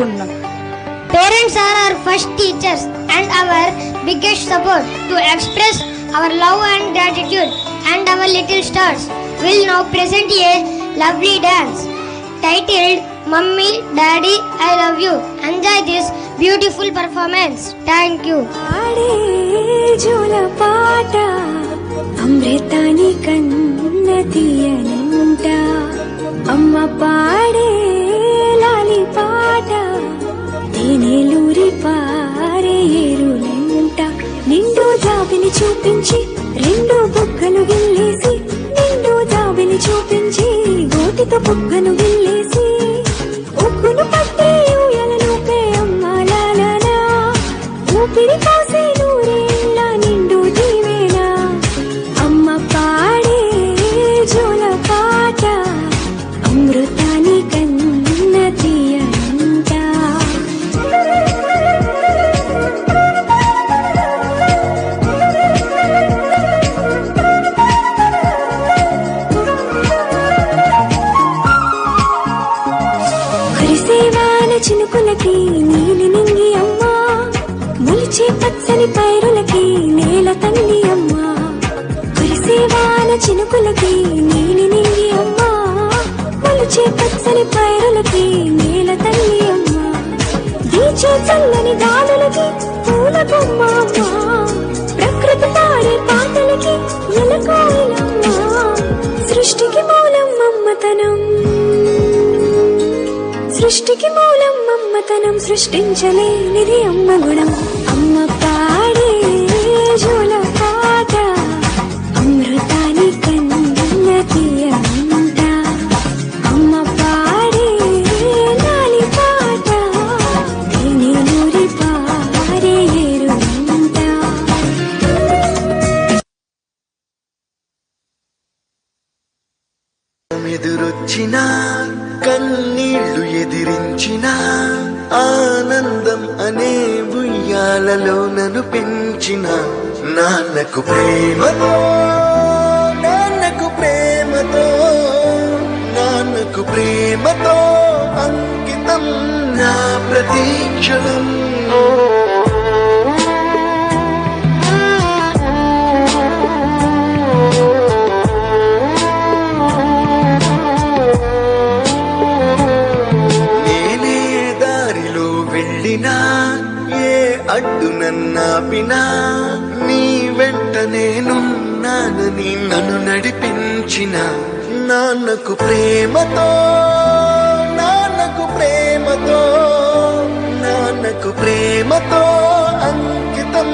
Parents are our first teachers and our biggest support. To express our love and gratitude, and our little stars will now present a lovely dance titled Mummy, Daddy, I Love You. Enjoy this beautiful performance. Thank you. అమృతాని కన్న తీయనంట అమ్మ పాడే లాలి పాట తేనెలూరి పారే ఏరులంట నిండు జాబిని చూపించి రెండు బుగ్గలు గిల్లేసి నిండు జాబిని చూపించి గోటితో బుగ్గను గిల్లేసి ఉక్కును పట్టి ఊయలలోపే అమ్మ లాలనా ఊపిరి కాసే నూరేళ్ళ నిండు దీవేనా అమ్మ పాడే జోల పాట అమృతాని కన్న తీయంట హరిసేవాల చినుకులకి నీలి నింగి అమ్మా మొలిచే పచ్చని పైరులకి నేల తల్లి అమ్మా కురిసేవాల చినుకులకి నీలి నింగి అమ్మా మొలిచే పచ్చని పైరులకి నేల తల్లి అమ్మా వీచే చల్లని గాలులకి పూల బొమ్మ అమ్మా ప్రకృతి పాడే పాటలకి ఎలకోయిలమ్మా సృష్టికి మూలం మమ్మతనం సృష్టికి మూలం మమ్మతనం సృష్టించలేనిది అమ్మ గుణం అమ్మ పాడే జోల పాట అమృతాని కన్న తీయంట అమ్మ పాడే లాలి పాట తేనెలూరి పారే ఏరులంట ఎదురొచ్చిన కన్నీళ్లు ఎదిరించిన ఆనందం అనే ఉయ్యాలలో నన్ను పెంచిన నాన్నకు ప్రేమతో నాన్నకు ప్రేమతో నాన్నకు ప్రేమతో అంకితం నా ప్రతీక్షణం ఏ అడ్డు నన్నాపినా నీ వెంట నేనున్నానని నన్ను నడిపించిన నాన్నకు ప్రేమతో నాన్నకు ప్రేమతో నాన్నకు ప్రేమతో అంకితం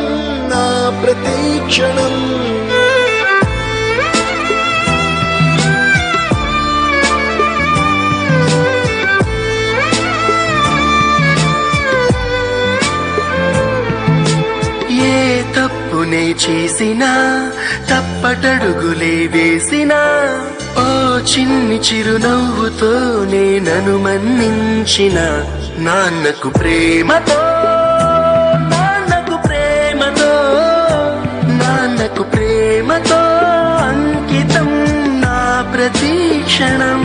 నా ప్రతీక్షణం తప్పునే చేసినా తప్పటడుగులే వేసినా ఓ చిన్ని చిరునవ్వుతోనే నన్ను మన్నించిన నాన్నకు ప్రేమతో నాన్నకు ప్రేమతో నాన్నకు ప్రేమతో అంకితం నా ప్రతీక్షణం